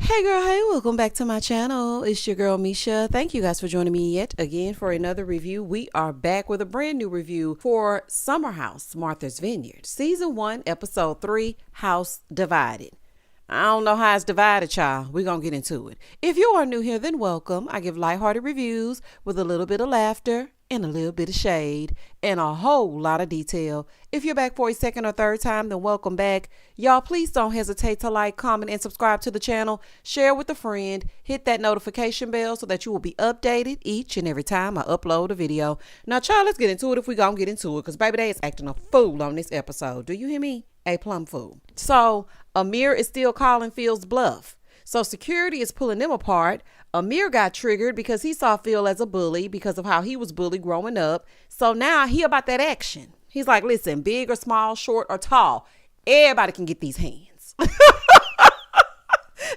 Hey girl, hey, welcome back to my channel. It's your girl Misha. Thank you guys for joining me yet again for another review. We are back with a brand new review for Summer House, Martha's Vineyard. Season 1, Episode 3, House Divided. I don't know how it's divided, y'all. We're going to get into it. If you are new here, then welcome. I give lighthearted reviews with a little bit of laughter and a little bit of shade and a whole lot of detail. If you're back for a second or third time, then welcome back. Y'all, please don't hesitate to like, comment, and subscribe to the channel. Share with a friend. Hit that notification bell so that you will be updated each and every time I upload a video. Now, child, let's get into it if we gonna get into it, because baby, they is acting a fool on this episode. Do you hear me? A plumb fool. So Amir is still calling Phil's bluff. So security is pulling them apart. Amir got triggered because he saw Phil as a bully because of how he was bullied growing up. So now he about that action. He's like, listen, big or small, short or tall, everybody can get these hands.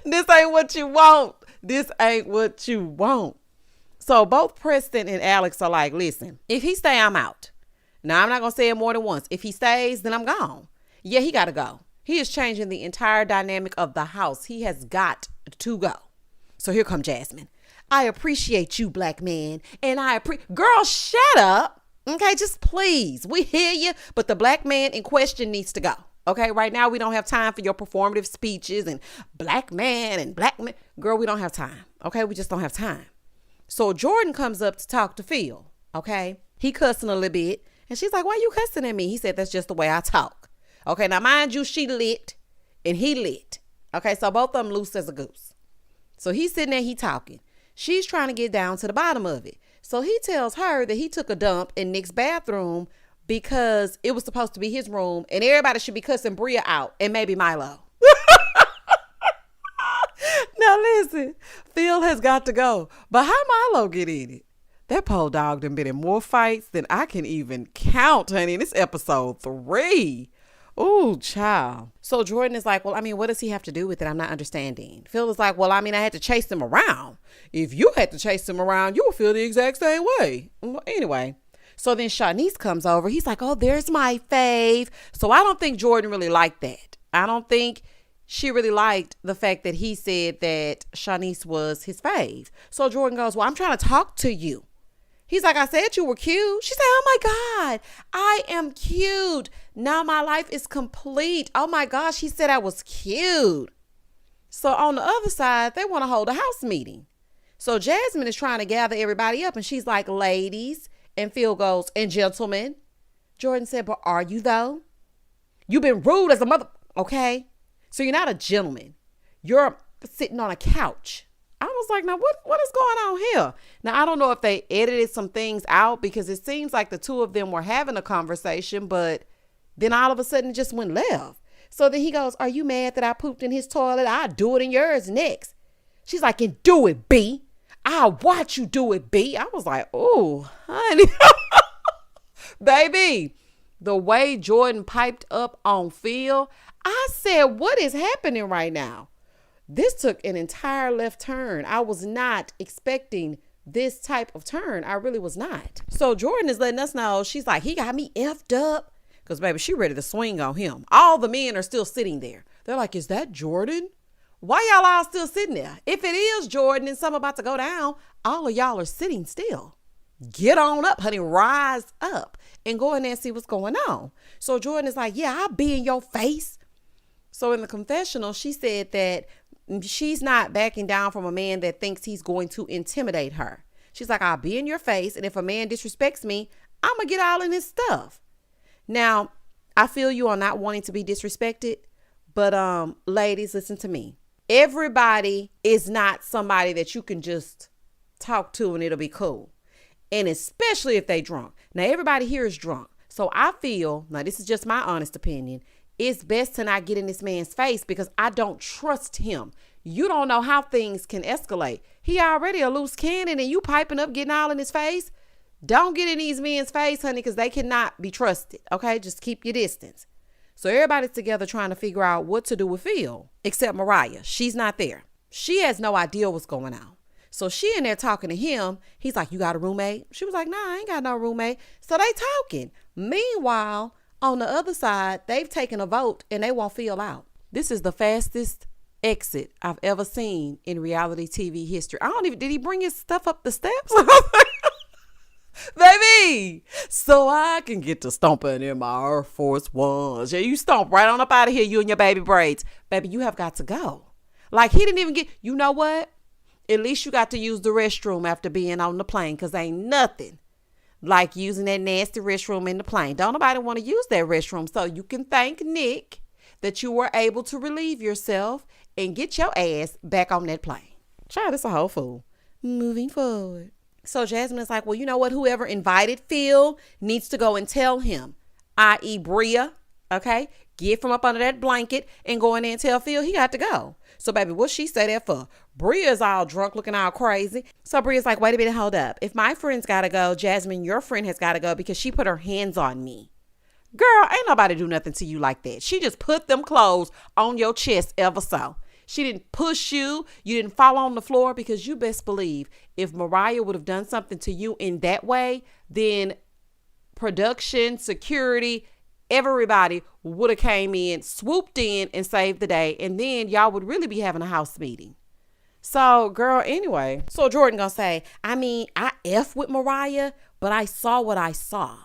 This ain't what you want. This ain't what you want. So both Preston and Alex are like, listen, if he stay, I'm out. Now, I'm not going to say it more than once. If he stays, then I'm gone. Yeah, he got to go. He is changing the entire dynamic of the house. He has got to go. So here come Jasmine. I appreciate you, black man. And girl, shut up. Okay, just please. We hear you. But the black man in question needs to go. Okay, right now we don't have time for your performative speeches and black man and black man. Girl, we don't have time. Okay, we just don't have time. So Jordan comes up to talk to Phil. Okay, he cussing a little bit. And she's like, why you cussing at me? He said, that's just the way I talk. Okay, now mind you, she lit and he lit. Okay, so both of them loose as a goose. So he's sitting there, he talking. She's trying to get down to the bottom of it. So he tells her that he took a dump in Nick's bathroom because it was supposed to be his room and everybody should be cussing Bria out and maybe Milo. Now listen, Phil has got to go. But how Milo get in it? That pole dog done been in more fights than I can even count, honey. This episode 3. Ooh, child. So Jordan is like, well, I mean, what does he have to do with it? I'm not understanding. Phil is like, well, I mean, I had to chase him around. If you had to chase him around, you would feel the exact same way. Well, anyway, so then Shanice comes over. He's like, oh, there's my fave. So I don't think Jordan really liked that. I don't think she really liked the fact that he said that Shanice was his fave. So Jordan goes, well, I'm trying to talk to you. He's like, I said you were cute. She said, oh my God, I am cute. Now my life is complete. Oh my gosh, he said I was cute. So on the other side, they want to hold a house meeting. So Jasmine is trying to gather everybody up and she's like, ladies, and Phil goes, and gentlemen. Jordan said, but are you though? You've been rude as a mother. Okay. So you're not a gentleman. You're sitting on a couch. I was like, now what is going on here? Now, I don't know if they edited some things out because it seems like the two of them were having a conversation, but then all of a sudden it just went left. So then he goes, are you mad that I pooped in his toilet? I'll do it in yours next. She's like, and do it, B. I'll watch you do it, B. I was like, oh, honey. Baby, the way Jordan piped up on Phil, I said, what is happening right now? This took an entire left turn. I was not expecting this type of turn. I really was not. So Jordan is letting us know. She's like, he got me effed up. Because, baby, she ready to swing on him. All the men are still sitting there. They're like, is that Jordan? Why y'all all still sitting there? If it is Jordan and something about to go down, all of y'all are sitting still. Get on up, honey. Rise up and go in there and see what's going on. So Jordan is like, yeah, I'll be in your face. So in the confessional, she said that she's not backing down from a man that thinks he's going to intimidate her. She's like, I'll be in your face. And if a man disrespects me, I'm going to get all in his stuff. Now, I feel you on not wanting to be disrespected. But ladies, listen to me. Everybody is not somebody that you can just talk to and it'll be cool. And especially if they drunk. Now, everybody here is drunk. So I feel, now this is just my honest opinion, it's best to not get in this man's face because I don't trust him. You don't know how things can escalate. He already a loose cannon and you piping up, getting all in his face. Don't get in these men's face, honey, because they cannot be trusted. Okay, just keep your distance. So everybody's together trying to figure out what to do with Phil, except Mariah. She's not there. She has no idea what's going on. So she in there talking to him. He's like, you got a roommate? She was like, nah, I ain't got no roommate. So they talking. Meanwhile, on the other side, they've taken a vote and they won't Phil out. This is the fastest exit I've ever seen in reality TV history. Did he bring his stuff up the steps? Baby, so I can get to stomping in my Air Force Ones. Yeah, you stomp right on up out of here, you and your baby braids. Baby, you have got to go. Like, he didn't even you know what? At least you got to use the restroom after being on the plane, because ain't nothing like using that nasty restroom in the plane. Don't nobody want to use that restroom. So you can thank Nick that you were able to relieve yourself and get your ass back on that plane. Child, it's a whole fool. Moving forward. So Jasmine is like, well, you know what? Whoever invited Phil needs to go and tell him, i.e. Bria, okay? Get from up under that blanket and go in there and tell Phil he got to go. So, baby, what she say that for? Bria's all drunk, looking all crazy. So Bria's like, wait a minute, hold up. If my friend's got to go, Jasmine, your friend has got to go because she put her hands on me. Girl, ain't nobody do nothing to you like that. She just put them clothes on your chest ever so. She didn't push you. You didn't fall on the floor, because you best believe if Mariah would have done something to you in that way, then production, security, everybody would have came in, swooped in and saved the day. And then y'all would really be having a house meeting. So, girl, anyway. So Jordan gonna say, I F with Mariah, but I saw what I saw.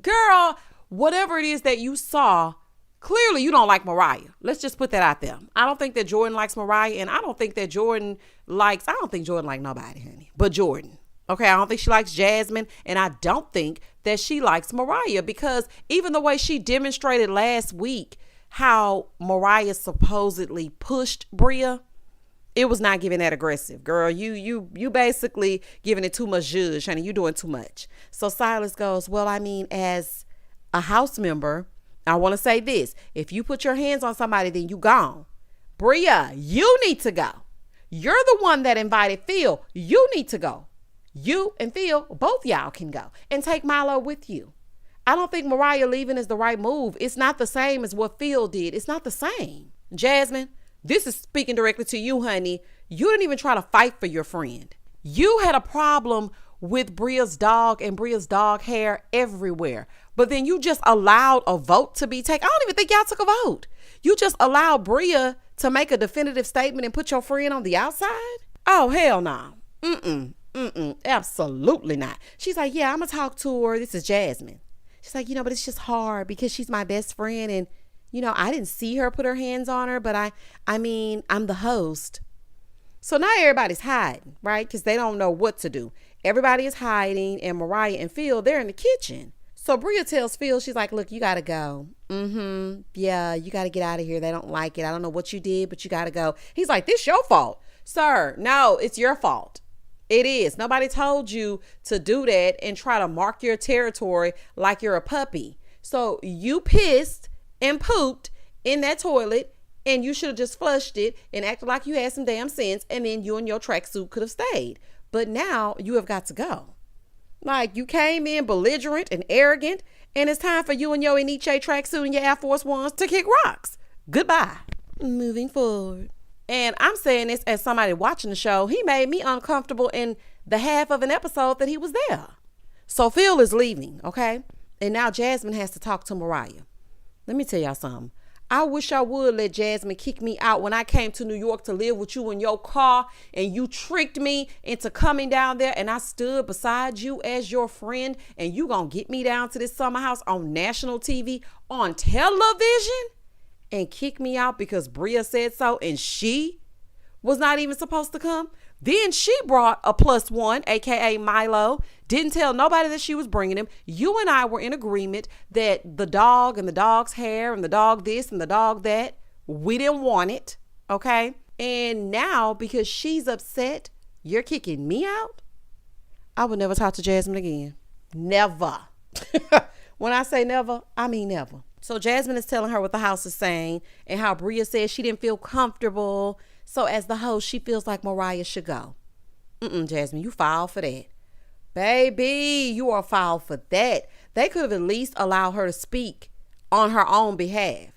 Girl, whatever it is that you saw, clearly you don't like Mariah. Let's just put that out there. I don't think that Jordan likes Mariah, and I don't think Jordan likes nobody, honey, but Jordan. Okay, I don't think she likes Jasmine, and I don't think that she likes Mariah, because even the way she demonstrated last week how Mariah supposedly pushed Bria, it was not giving that aggressive. Girl, you basically giving it too much zhuzh, honey. You doing too much. So Silas goes, well, as a house member, I want to say this. If you put your hands on somebody, then you gone. Bria, you need to go. You're the one that invited Phil. You need to go. You and Phil, both y'all can go and take Milo with you. I don't think Mariah leaving is the right move. It's not the same as what Phil did. It's not the same. Jasmine, this is speaking directly to you, honey. You didn't even try to fight for your friend. You had a problem with Bria's dog and Bria's dog hair everywhere. But then you just allowed a vote to be taken. I don't even think y'all took a vote. You just allowed Bria to make a definitive statement and put your friend on the outside? Oh, hell no. Absolutely not. She's like, yeah, I'm going to talk to her. This is Jasmine. She's like, but it's just hard because she's my best friend. And, I didn't see her put her hands on her, but I'm the host. So now everybody's hiding, right? Because they don't know what to do. Everybody is hiding, and Mariah and Phil, they're in the kitchen. So Bria tells Phil, she's like, look, you got to go. Yeah, you got to get out of here. They don't like it. I don't know what you did, but you got to go. He's like, this your fault. Sir, no, it's your fault. It is. Nobody told you to do that and try to mark your territory like you're a puppy. So you pissed and pooped in that toilet, and you should have just flushed it and acted like you had some damn sense, and then you and your tracksuit could have stayed. But now you have got to go. Like, you came in belligerent and arrogant, and it's time for you and your Eniche tracksuit and your Air Force Ones to kick rocks. Goodbye. Moving forward. And I'm saying this as somebody watching the show. He made me uncomfortable in the half of an episode that he was there. So Phil is leaving, okay? And now Jasmine has to talk to Mariah. Let me tell y'all something. I wish I would let Jasmine kick me out when I came to New York to live with you in your car, and you tricked me into coming down there, and I stood beside you as your friend, and you gonna get me down to this summer house on national TV, on television, and kick me out because Bria said so, and she was not even supposed to come. Then she brought a +1, aka Milo, didn't tell nobody that she was bringing him. You and I were in agreement that the dog and the dog's hair and the dog this and the dog that, we didn't want it, okay? And now, because she's upset, you're kicking me out? I would never talk to Jasmine again. Never. When I say never, I mean never. So Jasmine is telling her what the house is saying and how Bria said she didn't feel comfortable. So as the host, she feels like Mariah should go. Jasmine, you foul for that. Baby, you are foul for that. They could have at least allowed her to speak on her own behalf.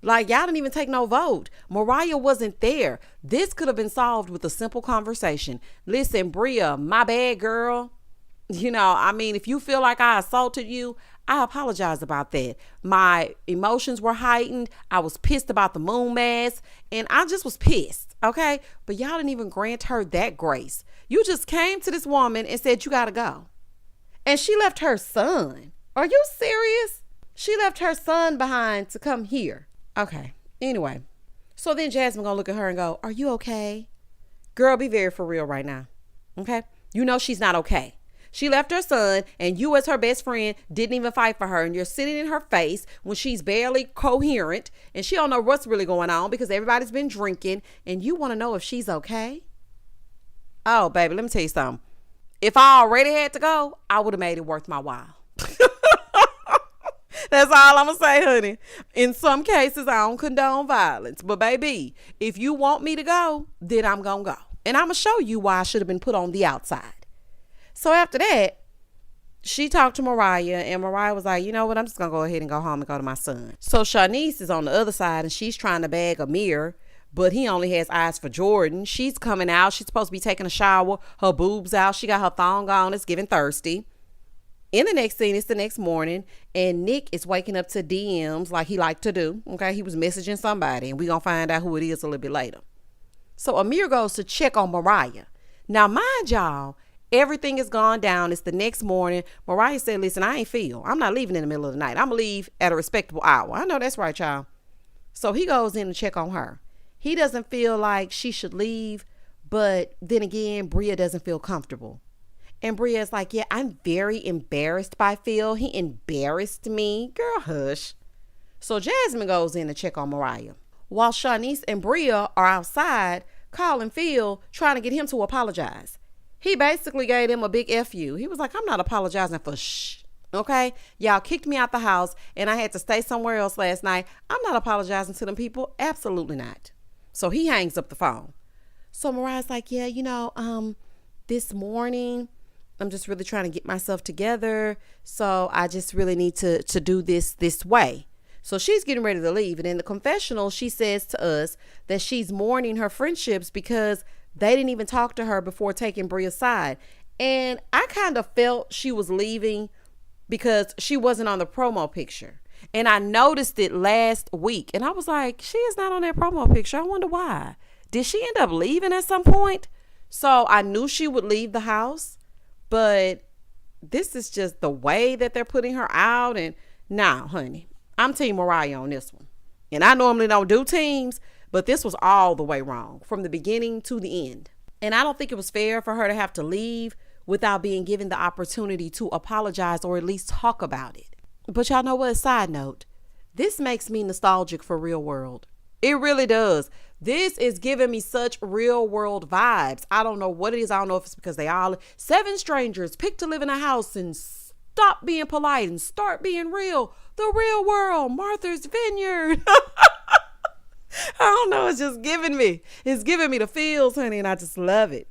Like, y'all didn't even take no vote. Mariah wasn't there. This could have been solved with a simple conversation. Listen, Bria, my bad, girl. If you feel like I assaulted you, I apologize about that. My emotions were heightened. I was pissed about the moon mask, and I just was pissed, okay? But y'all didn't even grant her that grace. You just came to this woman and said, you got to go. And she left her son. Are you serious? She left her son behind to come here. Okay, anyway. So then Jasmine gonna look at her and go, are you okay? Girl, be very for real right now, okay? You know she's not okay. She left her son, and you as her best friend didn't even fight for her, and you're sitting in her face when she's barely coherent, and she don't know what's really going on because everybody's been drinking, and you want to know if she's okay? Oh, baby, let me tell you something. If I already had to go, I would have made it worth my while. That's all I'm going to say, honey. In some cases, I don't condone violence. But, baby, if you want me to go, then I'm going to go. And I'm going to show you why I should have been put on the outside. So after that, she talked to Mariah, and Mariah was like, you know what? I'm just going to go ahead and go home and go to my son. So Shanice is on the other side, and she's trying to bag Amir, but he only has eyes for Jordan. She's coming out. She's supposed to be taking a shower. Her boobs out. She got her thong on. It's giving thirsty. In the next scene, it's the next morning, and Nick is waking up to DMs like he liked to do. Okay, he was messaging somebody, and we're going to find out who it is a little bit later. So Amir goes to check on Mariah. Now, mind y'all, everything is gone down. It's the next morning. Mariah said, listen, I ain't feel. I'm not leaving in the middle of the night. I'm going to leave at a respectable hour. I know that's right, y'all. So he goes in to check on her. He doesn't feel like she should leave, but then again, Bria doesn't feel comfortable. And Bria's like, yeah, I'm very embarrassed by Phil. He embarrassed me. Girl, hush. So Jasmine goes in to check on Mariah, while Shanice and Bria are outside calling Phil, trying to get him to apologize. He basically gave him a big F you. He was like, I'm not apologizing for shh. Okay? Y'all kicked me out the house, and I had to stay somewhere else last night. I'm not apologizing to them people. Absolutely not. So he hangs up the phone. So Mariah's like, yeah, this morning, I'm just really trying to get myself together. So I just really need to do this way. So she's getting ready to leave. And in the confessional, she says to us that she's mourning her friendships because they didn't even talk to her before taking Bria's side. And I kind of felt she was leaving because she wasn't on the promo picture. And I noticed it last week. And I was like, she is not on that promo picture. I wonder why. Did she end up leaving at some point? So I knew she would leave the house. But this is just the way that they're putting her out. And now, honey, I'm Team Mariah on this one. And I normally don't do teams, but this was all the way wrong from the beginning to the end. And I don't think it was fair for her to have to leave without being given the opportunity to apologize or at least talk about it. But y'all know what? Side note, this makes me nostalgic for Real World. It really does. This is giving me such Real World vibes. I don't know what it is. I don't know if it's because they all 7 strangers pick to live in a house and stop being polite and start being real. The Real World, Martha's Vineyard. I don't know. It's just giving me. It's giving me the feels, honey, and I just love it.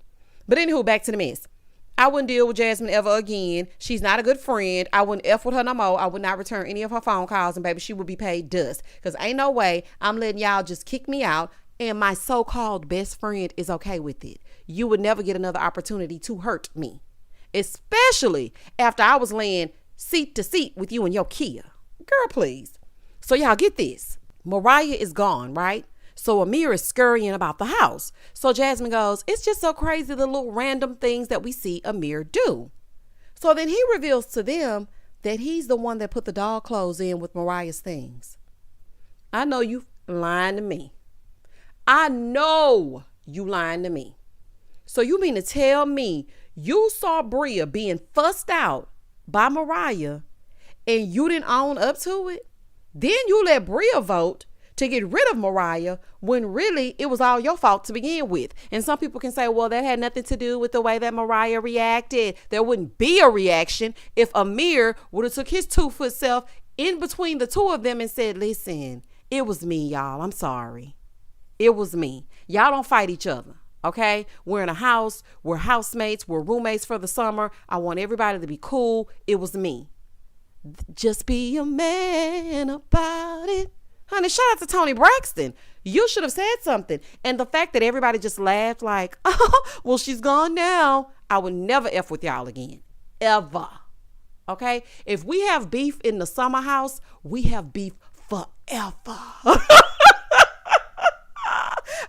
But anywho, back to the mess. I wouldn't deal with Jasmine ever again. She's not a good friend. I wouldn't F with her no more. I would not return any of her phone calls, and baby, she would be paid dust. Because ain't no way I'm letting y'all just kick me out and my so-called best friend is okay with it. You would never get another opportunity to hurt me. Especially after I was laying seat to seat with you and your Kia. Girl, please. So y'all get this. Mariah is gone, right? So Amir is scurrying about the house. So Jasmine goes, it's just so crazy the little random things that we see Amir do. So then he reveals to them that he's the one that put the dog clothes in with Mariah's things. I know you lying to me. I know you lying to me. So you mean to tell me you saw Bria being fussed out by Mariah and you didn't own up to it? Then you let Bria vote to get rid of Mariah when really it was all your fault to begin with. And some people can say, well, that had nothing to do with the way that Mariah reacted. There wouldn't be a reaction if Amir would have took his 2-foot self in between the two of them and said, listen, it was me, y'all. I'm sorry. It was me. Y'all don't fight each other. Okay? We're in a house. We're housemates. We're roommates for the summer. I want everybody to be cool. It was me. Just be a man about it. Honey, shout out to Tony Braxton. You should have said something. And the fact that everybody just laughed like, oh, well, she's gone now. I would never F with y'all again. Ever. Okay. If we have beef in the summer house, we have beef forever.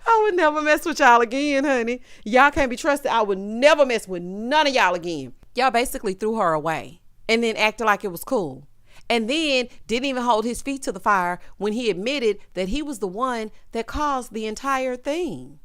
I would never mess with y'all again, honey. Y'all can't be trusted. I would never mess with none of y'all again. Y'all basically threw her away and then acted like it was cool. And then didn't even hold his feet to the fire when he admitted that he was the one that caused the entire thing.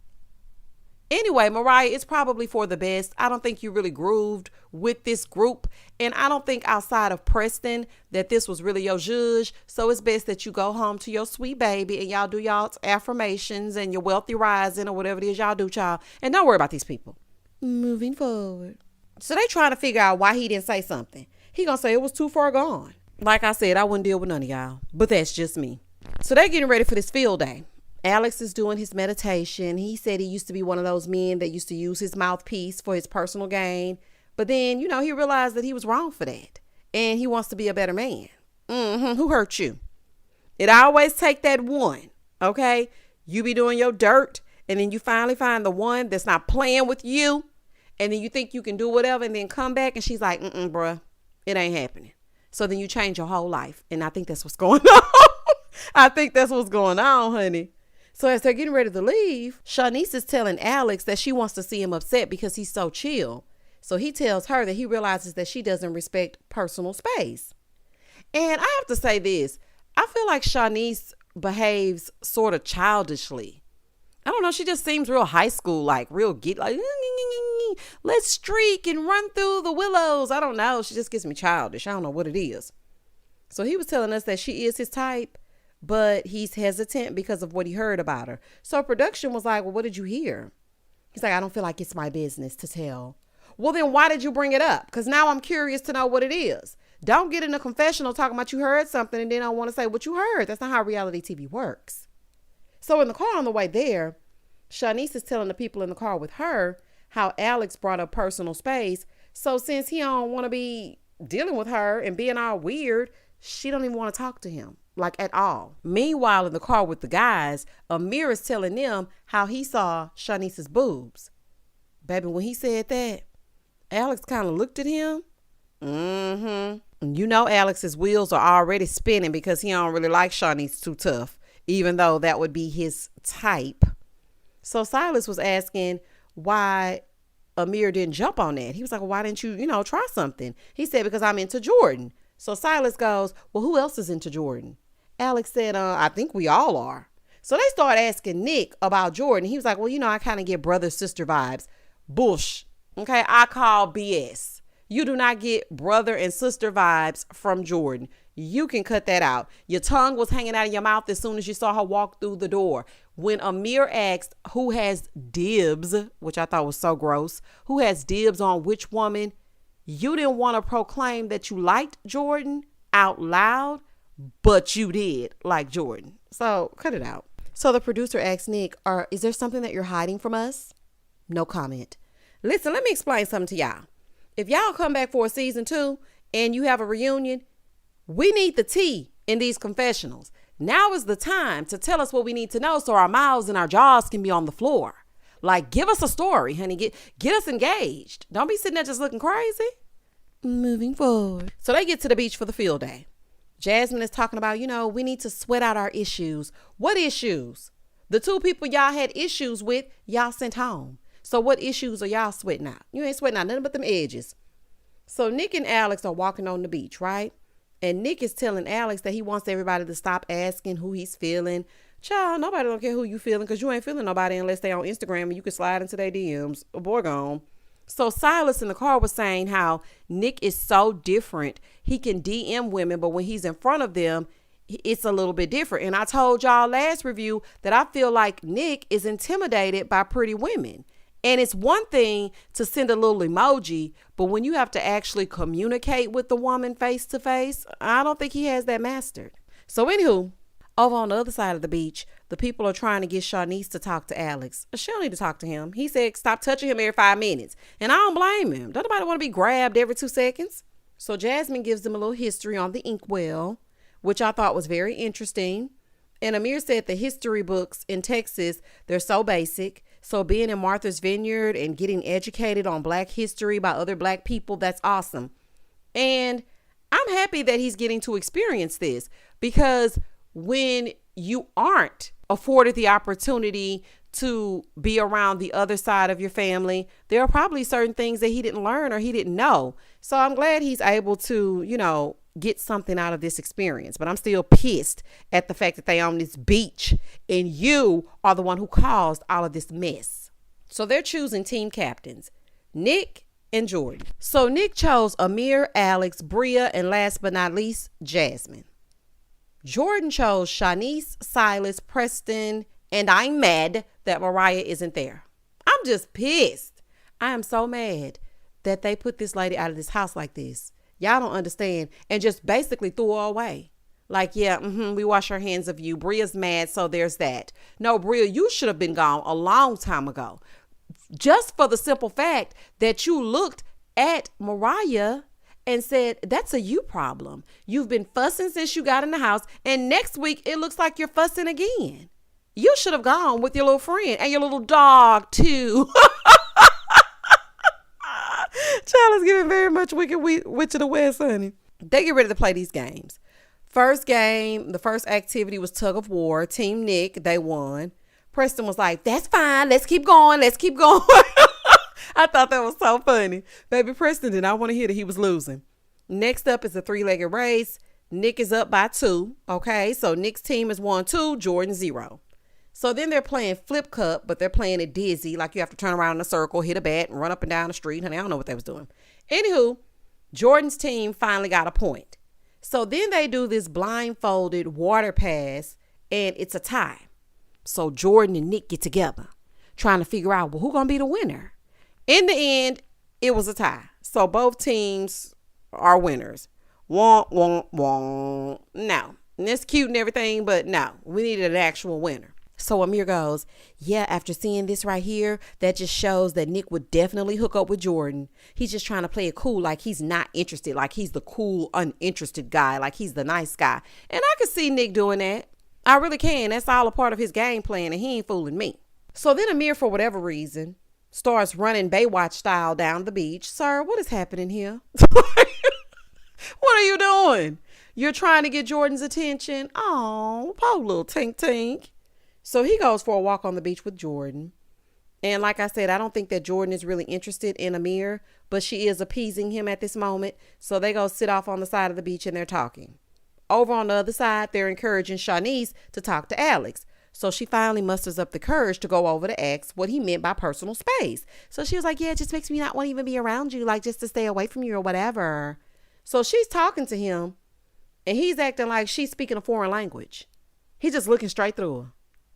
Anyway, Mariah, it's probably for the best. I don't think you really grooved with this group. And I don't think outside of Preston that this was really your judge. So it's best that you go home to your sweet baby and y'all do y'all's affirmations and your wealthy rising or whatever it is y'all do, child. And don't worry about these people. Moving forward. So they trying to figure out why he didn't say something. He gonna say it was too far gone. Like I said, I wouldn't deal with none of y'all. But that's just me. So they're getting ready for this field day. Alex is doing his meditation. He said he used to be one of those men that used to use his mouthpiece for his personal gain. But then, he realized that he was wrong for that. And he wants to be a better man. Who hurt you? It always take that one, okay? You be doing your dirt, and then you finally find the one that's not playing with you. And then you think you can do whatever, and then come back, and she's like, bruh, it ain't happening. So then you change your whole life. And I think that's what's going on. I think that's what's going on, honey. So as they're getting ready to leave, Shanice is telling Alex that she wants to see him upset because he's so chill. So he tells her that he realizes that she doesn't respect personal space. And I have to say this. I feel like Shanice behaves sort of childishly. I don't know. She just seems real high school, like real like, let's streak and run through the willows. I don't know. She just gets me childish. I don't know what it is. So he was telling us that she is his type, but he's hesitant because of what he heard about her. So production was like, well, what did you hear? He's like, I don't feel like it's my business to tell. Well, then why did you bring it up? Because now I'm curious to know what it is. Don't get in a confessional talking about you heard something and then I want to say what you heard. That's not how reality TV works. So in the car on the way there, Shanice is telling the people in the car with her how Alex brought up personal space. So since he don't want to be dealing with her and being all weird, she don't even want to talk to him, like at all. Meanwhile, in the car with the guys, Amir is telling them how he saw Shanice's boobs. Baby, when he said that, Alex kind of looked at him. Alex's wheels are already spinning because he don't really like Shanice too tough, even though that would be his type. So Silas was asking why Amir didn't jump on that. He was like, well, why didn't you, try something? He said, because I'm into Jordan. So Silas goes, well, who else is into Jordan? Alex said, I think we all are. So they start asking Nick about Jordan. He was like, well, I kind of get brother-sister vibes. Bush. Okay, I call BS. You do not get brother and sister vibes from Jordan. You can cut that out. Your tongue was hanging out of your mouth as soon as you saw her walk through the door. When Amir asked who has dibs, which I thought was so gross, who has dibs on which woman, you didn't want to proclaim that you liked Jordan out loud, but you did like Jordan. So cut it out. So the producer asked Nick, is there something that you're hiding from us? No comment. Listen, let me explain something to y'all. If y'all come back for a season 2 and you have a reunion, we need the tea in these confessionals. Now is the time to tell us what we need to know so our mouths and our jaws can be on the floor. Like, give us a story, honey. Get us engaged. Don't be sitting there just looking crazy. Moving forward. So they get to the beach for the field day. Jasmine is talking about, we need to sweat out our issues. What issues? The 2 people y'all had issues with, y'all sent home. So what issues are y'all sweating out? You ain't sweating out nothing but them edges. So Nick and Alex are walking on the beach, right? And Nick is telling Alex that he wants everybody to stop asking who he's feeling. Child, nobody don't care who you feeling because you ain't feeling nobody unless they on Instagram and you can slide into their DMs. Boy, gone. So Silas in the car was saying how Nick is so different. He can DM women, but when he's in front of them, it's a little bit different. And I told y'all last review that I feel like Nick is intimidated by pretty women. And it's one thing to send a little emoji, but when you have to actually communicate with the woman face to face, I don't think he has that mastered. So anywho, over on the other side of the beach, the people are trying to get Shanice to talk to Alex. She don't need to talk to him. He said, stop touching him every 5 minutes. And I don't blame him. Don't nobody want to be grabbed every 2 seconds. So Jasmine gives them a little history on the inkwell, which I thought was very interesting. And Amir said the history books in Texas, they're so basic. So being in Martha's Vineyard and getting educated on Black history by other Black people, that's awesome. And I'm happy that he's getting to experience this, because when you aren't afforded the opportunity to be around the other side of your family, there are probably certain things that he didn't learn or he didn't know. So I'm glad he's able to, get something out of this experience. But I'm still pissed at the fact that they on this beach and you are the one who caused all of this mess. So they're choosing team captains, Nick and Jordan. So Nick chose Amir, Alex, Bria, and last but not least, Jasmine. Jordan chose Shanice, Silas, Preston, and I'm mad that Mariah isn't there. I'm just pissed. I am so mad that they put this lady out of this house like this. Y'all don't understand. And just basically threw her away. Like, yeah, we wash our hands of you. Bria's mad, so there's that. No, Bria, you should have been gone a long time ago. Just for the simple fact that you looked at Mariah and said, that's a you problem. You've been fussing since you got in the house, and next week it looks like you're fussing again. You should have gone with your little friend and your little dog too. Child is giving very much Wicked Witch of the West, honey. They get ready to play these games. First game, the first activity was tug of war. Team Nick, they won. Preston was like, that's fine. Let's keep going. Let's keep going. I thought that was so funny. Baby Preston did not want to hear that he was losing. Next up is a 3-legged race. Nick is up by 2. Okay, so Nick's team is 1-2, Jordan 0. So then they're playing flip cup, but they're playing it dizzy. Like you have to turn around in a circle, hit a bat, and run up and down the street. Honey, I don't know what they was doing. Anywho, Jordan's team finally got a point. So then they do this blindfolded water pass, and it's a tie. So Jordan and Nick get together, trying to figure out, well, who's going to be the winner? In the end, it was a tie. So both teams are winners. Womp, womp, womp. No. And it's cute and everything, but no. We needed an actual winner. So Amir goes, yeah, after seeing this right here, that just shows that Nick would definitely hook up with Jordan. He's just trying to play it cool, like he's not interested, like he's the cool, uninterested guy, like he's the nice guy. And I can see Nick doing that. I really can. That's all a part of his game plan, and he ain't fooling me. So then Amir, for whatever reason, starts running Baywatch style down the beach. Sir, what is happening here? What are you doing? You're trying to get Jordan's attention? Oh, poor little tink tink. So he goes for a walk on the beach with Jordan. And like I said, I don't think that Jordan is really interested in Amir, but she is appeasing him at this moment. So they go sit off on the side of the beach and they're talking. Over on the other side, they're encouraging Shanice to talk to Alex. So she finally musters up the courage to go over to ask what he meant by personal space. So she was like, yeah, it just makes me not want to even be around you, like just to stay away from you or whatever. So she's talking to him and he's acting like she's speaking a foreign language. He's just looking straight through her.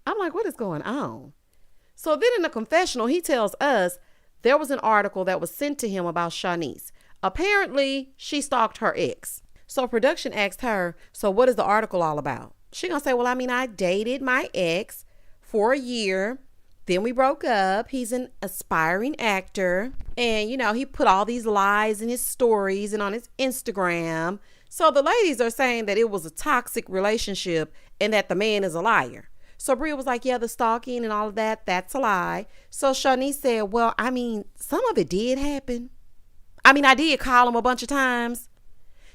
I'm like, what is going on? So then in the confessional, he tells us there was an article that was sent to him about Shanice. Apparently, she stalked her ex. So production asked her, so what is the article all about? She gonna say, well, I dated my ex for a year. Then we broke up. He's an aspiring actor. And, he put all these lies in his stories and on his Instagram. So the ladies are saying that it was a toxic relationship and that the man is a liar. So Bria was like, yeah, the stalking and all of that, that's a lie. So Shanice said, well, some of it did happen. I did call him a bunch of times.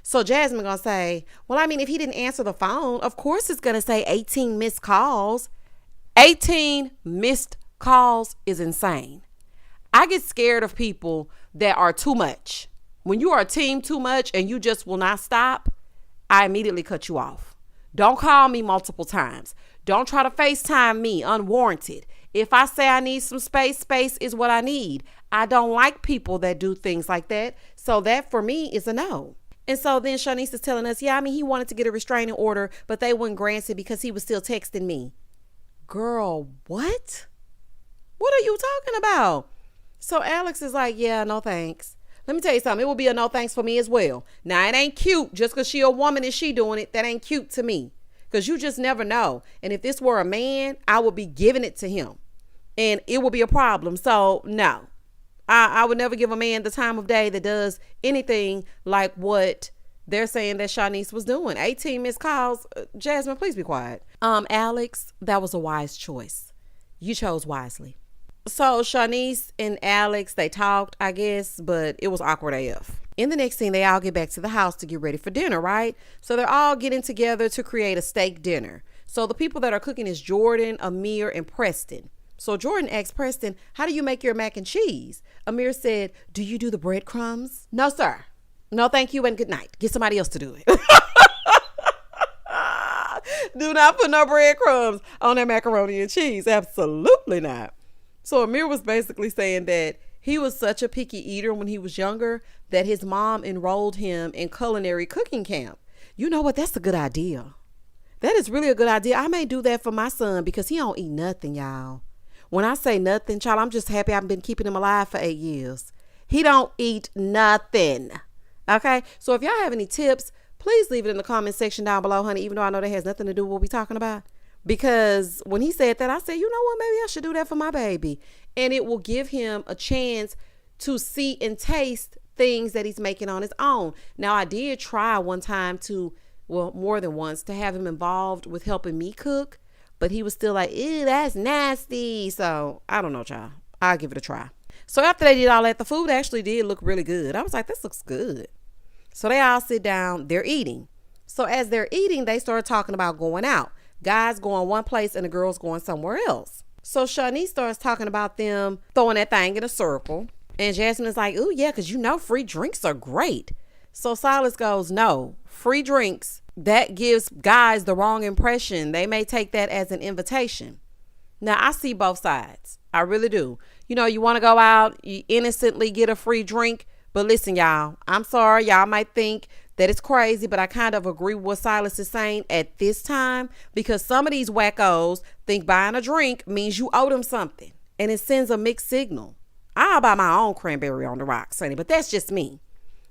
So Jasmine gonna say, well, if he didn't answer the phone, of course it's gonna say 18 missed calls. 18 missed calls is insane. I get scared of people that are too much. When you are a team too much and you just will not stop, I immediately cut you off. Don't call me multiple times. Don't try to FaceTime me unwarranted. If I say I need some space, space is what I need. I don't like people that do things like that. So that for me is a no. And so then Shanice is telling us, yeah, he wanted to get a restraining order, but they wouldn't grant it because he was still texting me. Girl, what? What are you talking about? So Alex is like, yeah, no thanks. Let me tell you something. It will be a no thanks for me as well. Now, it ain't cute just because she a woman and she doing it. That ain't cute to me. Because you just never know. And if this were a man, I would be giving it to him. And it would be a problem. So, no. I would never give a man the time of day that does anything like what they're saying that Shanice was doing. 18 missed calls. Jasmine, please be quiet. Alex, that was a wise choice. You chose wisely. So Shanice and Alex, they talked, I guess, but it was awkward AF. In the next scene, they all get back to the house to get ready for dinner, right? So they're all getting together to create a steak dinner. So the people that are cooking is Jordan, Amir, and Preston. So Jordan asked Preston, how do you make your mac and cheese? Amir said, do you do the breadcrumbs? No, sir. No, thank you and good night. Get somebody else to do it. Do not put no breadcrumbs on that macaroni and cheese. Absolutely not. So Amir was basically saying that he was such a picky eater when he was younger that his mom enrolled him in culinary cooking camp. You know what? That's a good idea. That is really a good idea. I may do that for my son because he don't eat nothing, y'all. When I say nothing, child, I'm just happy I've been keeping him alive for 8 years. He don't eat nothing. Okay? So if y'all have any tips, please leave it in the comment section down below, honey, even though I know that has nothing to do with what we're talking about. Because when he said that, I said, you know what? Maybe I should do that for my baby. And it will give him a chance to see and taste things that he's making on his own. Now, I did try one time more than once, to have him involved with helping me cook. But he was still like, ew, that's nasty. So, I don't know, child. I'll give it a try. So, after they did all that, the food actually did look really good. I was like, this looks good. So, they all sit down. They're eating. So, as they're eating, they started talking about going out. Guys going one place and the girls going somewhere else. So Shanice starts talking about them throwing that thing in a circle. And Jasmine is like, ooh, yeah, because you know free drinks are great. So Silas goes, no, free drinks, that gives guys the wrong impression. They may take that as an invitation. Now, I see both sides. I really do. You know, you want to go out, you innocently get a free drink. But listen, y'all, I'm sorry. Y'all might think that it's crazy, but I kind of agree with what Silas is saying at this time, because some of these wackos think buying a drink means you owe them something, and it sends a mixed signal. I'll buy my own cranberry on the rocks, honey, but that's just me.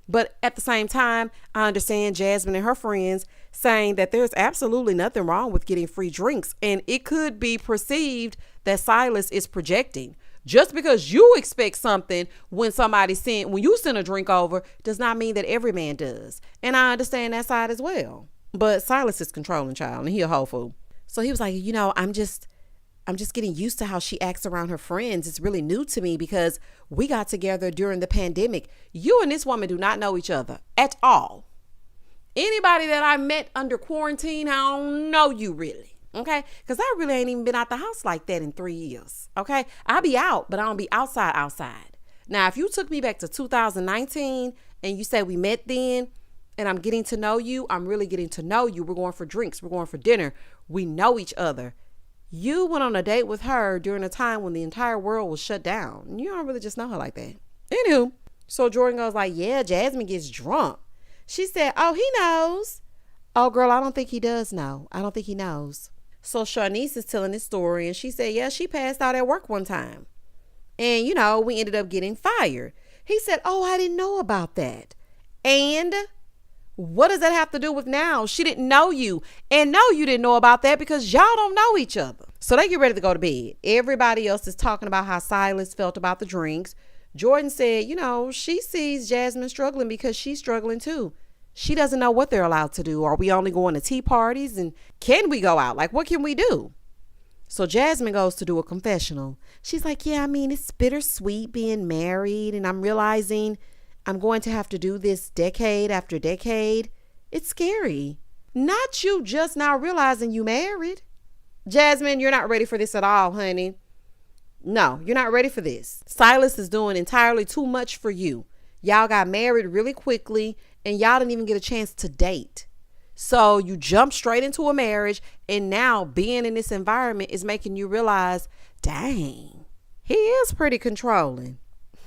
But at the same time, I understand Jasmine and her friends saying that there's absolutely nothing wrong with getting free drinks, and it could be perceived that Silas is projecting. Just because you expect something when you send a drink over does not mean that every man does. And I understand that side as well. But Silas is controlling, child, and he a whole fool. So he was like, you know, I'm just getting used to how she acts around her friends. It's really new to me because we got together during the pandemic. You and this woman do not know each other at all. Anybody that I met under quarantine, I don't know you really. Okay, because I really ain't even been out the house like that in 3 years. Okay, I'll be out, but I don't be outside. Now, if you took me back to 2019 and you say we met then and I'm getting to know you, I'm really getting to know you. We're going for drinks. We're going for dinner. We know each other. You went on a date with her during a time when the entire world was shut down. You don't really just know her like that. Anywho, so Jordan goes like, yeah, Jasmine gets drunk. She said, oh, he knows. Oh, girl, I don't think he does know. I don't think he knows. So Shanice is telling this story, and she said, yeah, she passed out at work one time. And, you know, we ended up getting fired. He said, oh, I didn't know about that. And what does that have to do with now? She didn't know you. And no, you didn't know about that because y'all don't know each other. So they get ready to go to bed. Everybody else is talking about how Silas felt about the drinks. Jordan said, you know, she sees Jasmine struggling because she's struggling too. She doesn't know what they're allowed to do. Are we only going to tea parties? And can we go out? Like, what can we do? So Jasmine goes to do a confessional. She's like, yeah, I mean, it's bittersweet being married. And I'm realizing I'm going to have to do this decade after decade. It's scary. Not you just now realizing you married. Jasmine, you're not ready for this at all, honey. No, you're not ready for this. Silas is doing entirely too much for you. Y'all got married really quickly and y'all didn't even get a chance to date. So you jump straight into a marriage, and now being in this environment is making you realize, dang, he is pretty controlling.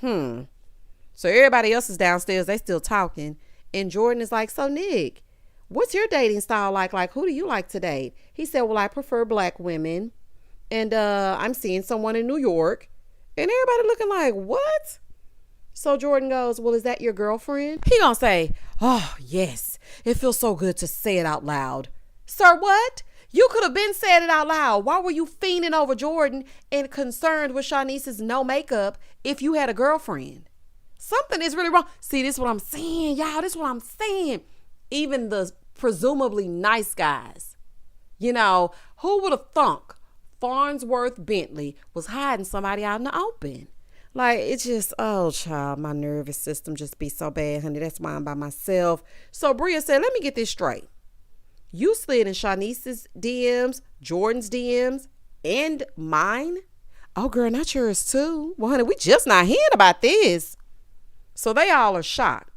So everybody else is downstairs. They still talking. And Jordan is like, so Nick, what's your dating style like? Like, who do you like to date? He said, well, I prefer black women. And I'm seeing someone in New York. And everybody looking like, what? So Jordan goes, well, is that your girlfriend? He gonna say, oh, yes. It feels so good to say it out loud. Sir, what? You could have been said it out loud. Why were you fiending over Jordan and concerned with Shanice's no makeup if you had a girlfriend? Something is really wrong. See, this is what I'm saying, y'all. This is what I'm saying. Even the presumably nice guys, you know, who would have thunk Farnsworth Bentley was hiding somebody out in the open. Like, it's just, oh, child, my nervous system just be so bad, honey. That's why I'm by myself. So Bria said, let me get this straight. You slid in Shanice's DMs, Jordan's DMs, and mine? Oh, girl, not yours too. Well, honey, we just not hearing about this. So they all are shocked.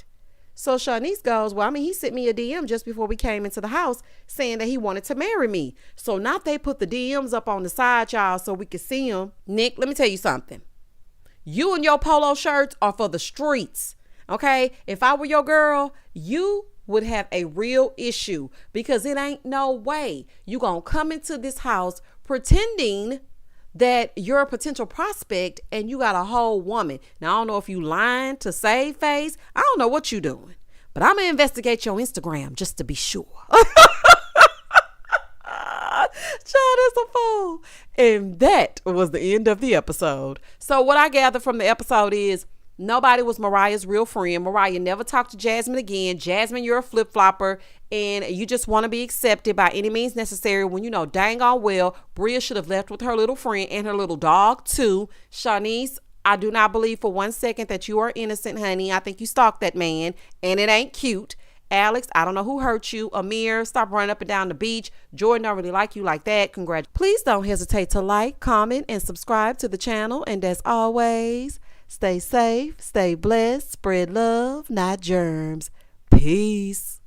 So Shanice goes, well, I mean, he sent me a DM just before we came into the house saying that he wanted to marry me. So now they put the DMs up on the side, y'all, so we could see them. Nick, let me tell you something. You and your polo shirts are for the streets, okay? If I were your girl, you would have a real issue because it ain't no way you gonna come into this house pretending that you're a potential prospect and you got a whole woman. Now, I don't know if you lying to save face. I don't know what you doing, but I'm gonna investigate your Instagram just to be sure. Child is a fool. And that was the end of the episode. So what I gathered from the episode is nobody was Mariah's real friend. Mariah never talked to Jasmine again. Jasmine, you're a flip-flopper and you just want to be accepted by any means necessary when you know dang on well Bria should have left with her little friend and her little dog too. Shanice, I do not believe for 1 second that you are innocent, honey. I think you stalked that man and it ain't cute. Alex, I don't know who hurt you. Amir, stop running up and down the beach. Jordan don't really like you like that. Congrats. Please don't hesitate to like, comment, and subscribe to the channel. And as always, stay safe, stay blessed, spread love, not germs. Peace.